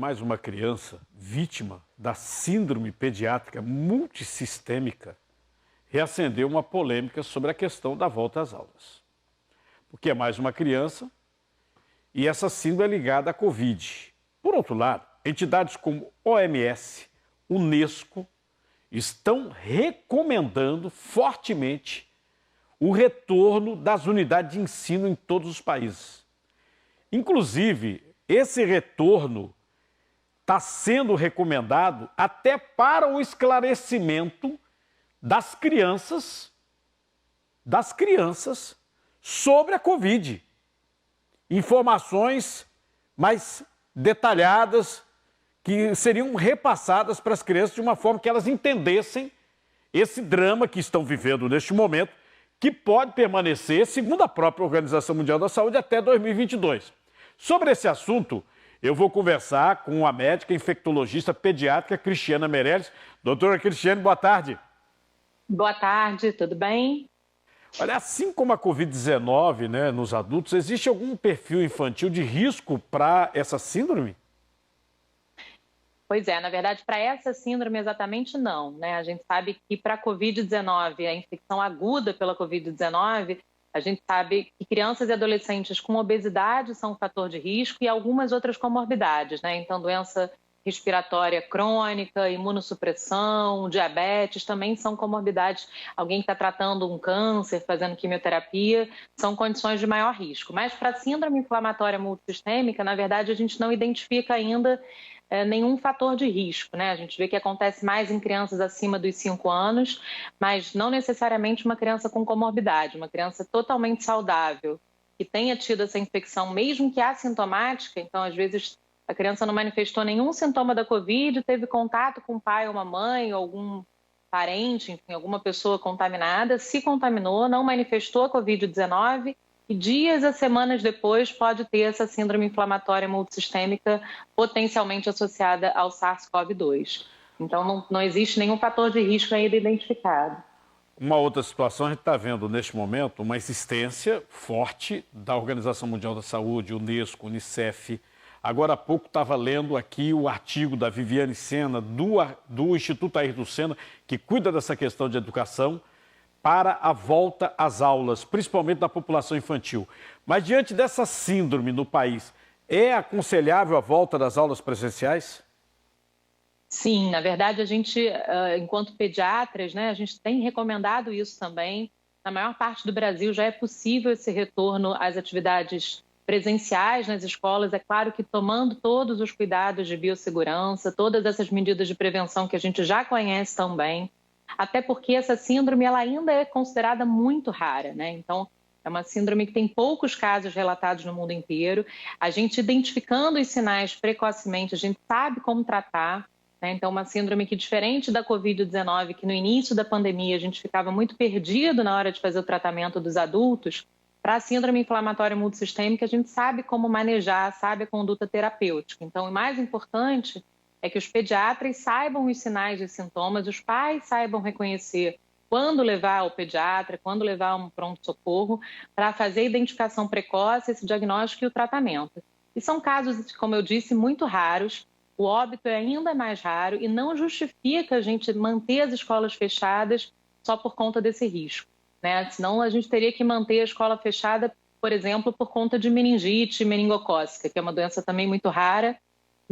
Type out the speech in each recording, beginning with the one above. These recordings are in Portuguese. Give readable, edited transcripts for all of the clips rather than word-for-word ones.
Mais uma criança vítima da síndrome pediátrica multissistêmica reacendeu uma polêmica sobre a questão da volta às aulas. Porque é mais uma criança e essa síndrome é ligada à Covid. Por outro lado, entidades como OMS, Unesco, estão recomendando fortemente o retorno das unidades de ensino em todos os países. Inclusive, esse retorno está sendo recomendado até para o esclarecimento das crianças sobre a Covid. Informações mais detalhadas que seriam repassadas para as crianças de uma forma que elas entendessem esse drama que estão vivendo neste momento, que pode permanecer, segundo a própria Organização Mundial da Saúde, até 2022. Sobre esse assunto, eu vou conversar com a médica infectologista pediátrica Cristiana Meirelles. Doutora Cristiane, boa tarde. Boa tarde, tudo bem? Olha, assim como a Covid-19, né, nos adultos, existe algum perfil infantil de risco para essa síndrome? Pois é, na verdade, para essa síndrome exatamente não, né? A gente sabe que para a Covid-19, a infecção aguda pela Covid-19, a gente sabe que crianças e adolescentes com obesidade são um fator de risco e algumas outras comorbidades, né? Então, doença respiratória crônica, imunossupressão, diabetes também são comorbidades. Alguém que está tratando um câncer, fazendo quimioterapia, são condições de maior risco. Mas para a síndrome inflamatória multissistêmica, na verdade, a gente não identifica ainda nenhum fator de risco, né? A gente vê que acontece mais em crianças acima dos 5 anos, mas não necessariamente uma criança com comorbidade, uma criança totalmente saudável, que tenha tido essa infecção, mesmo que assintomática. Então, às vezes, a criança não manifestou nenhum sintoma da Covid, teve contato com o pai ou uma mãe, ou algum parente, enfim, alguma pessoa contaminada, se contaminou, não manifestou a Covid-19, e dias a semanas depois pode ter essa síndrome inflamatória multissistêmica potencialmente associada ao SARS-CoV-2. Então, não existe nenhum fator de risco ainda identificado. Uma outra situação, a gente está vendo neste momento uma insistência forte da Organização Mundial da Saúde, Unesco, Unicef. Agora há pouco estava lendo aqui o artigo da Viviane Sena, do Instituto Ayrton Senna, que cuida dessa questão de educação, para a volta às aulas, principalmente da população infantil. Mas diante dessa síndrome no país, é aconselhável a volta das aulas presenciais? Sim, na verdade a gente, enquanto pediatras, né, a gente tem recomendado isso também. Na maior parte do Brasil já é possível esse retorno às atividades presenciais nas escolas, é claro que tomando todos os cuidados de biossegurança, todas essas medidas de prevenção que a gente já conhece tão bem. Até porque essa síndrome ela ainda é considerada muito rara, né? Então, é uma síndrome que tem poucos casos relatados no mundo inteiro. A gente identificando os sinais precocemente, a gente sabe como tratar, né? Então, uma síndrome que, diferente da Covid-19, que no início da pandemia a gente ficava muito perdido na hora de fazer o tratamento dos adultos, para a síndrome inflamatória multissistêmica, a gente sabe como manejar, sabe a conduta terapêutica. Então, o mais importante é que os pediatras saibam os sinais e sintomas, os pais saibam reconhecer quando levar ao pediatra, quando levar a um pronto-socorro, para fazer a identificação precoce, esse diagnóstico e o tratamento. E são casos, como eu disse, muito raros, o óbito é ainda mais raro e não justifica a gente manter as escolas fechadas só por conta desse risco, né? Senão a gente teria que manter a escola fechada, por exemplo, por conta de meningite meningocócica, que é uma doença também muito rara,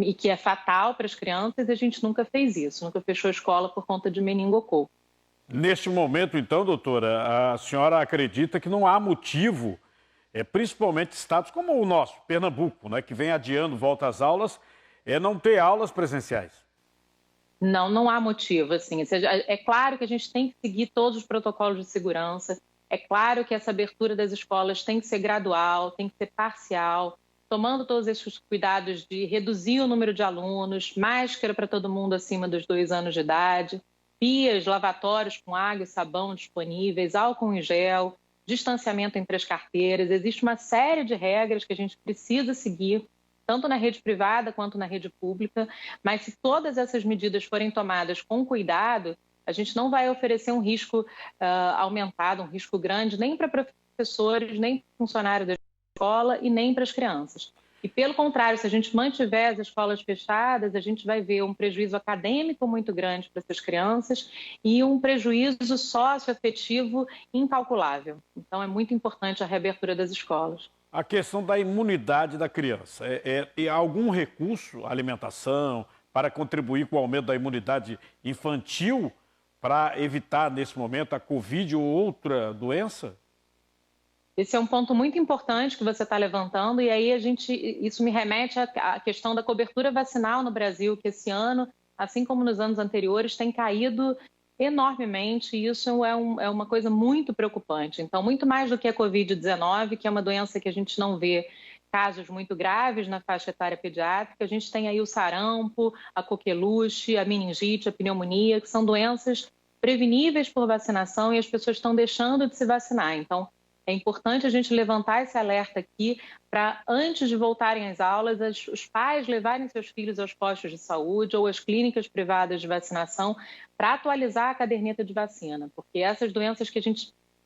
e que é fatal para as crianças, e a gente nunca fez isso, nunca fechou a escola por conta de meningococo. Neste momento, então, doutora, a senhora acredita que não há motivo, principalmente estados como o nosso, Pernambuco, né, que vem adiando volta às aulas, não ter aulas presenciais? Não há motivo, assim. É claro que a gente tem que seguir todos os protocolos de segurança, é claro que essa abertura das escolas tem que ser gradual, tem que ser parcial, tomando todos esses cuidados de reduzir o número de alunos, máscara para todo mundo acima dos 2 anos de idade, pias, lavatórios com água e sabão disponíveis, álcool em gel, distanciamento entre as carteiras. Existe uma série de regras que a gente precisa seguir, tanto na rede privada quanto na rede pública, mas se todas essas medidas forem tomadas com cuidado, a gente não vai oferecer um risco aumentado, um risco grande, nem para professores, nem para funcionários da escola e nem para as crianças. E, pelo contrário, se a gente mantiver as escolas fechadas, a gente vai ver um prejuízo acadêmico muito grande para essas crianças e um prejuízo socioafetivo incalculável. Então, é muito importante a reabertura das escolas. A questão da imunidade da criança. É algum recurso, alimentação, para contribuir com o aumento da imunidade infantil para evitar, nesse momento, a Covid ou outra doença? Esse é um ponto muito importante que você está levantando, e aí isso me remete à questão da cobertura vacinal no Brasil, que esse ano, assim como nos anos anteriores, tem caído enormemente, e isso é uma coisa muito preocupante. Então, muito mais do que a Covid-19, que é uma doença que a gente não vê casos muito graves na faixa etária pediátrica, a gente tem aí o sarampo, a coqueluche, a meningite, a pneumonia, que são doenças preveníveis por vacinação e as pessoas estão deixando de se vacinar. Então, é importante a gente levantar esse alerta aqui para, antes de voltarem às aulas, os pais levarem seus filhos aos postos de saúde ou às clínicas privadas de vacinação para atualizar a caderneta de vacina, porque essas doenças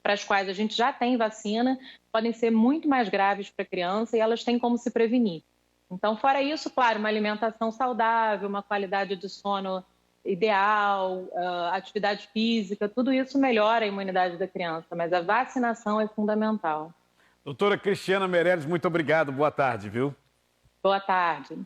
para as quais a gente já tem vacina podem ser muito mais graves para a criança e elas têm como se prevenir. Então, fora isso, claro, uma alimentação saudável, uma qualidade de sono ideal, atividade física, tudo isso melhora a imunidade da criança, mas a vacinação é fundamental. Doutora Cristiana Meireles, muito obrigado. Boa tarde, viu? Boa tarde.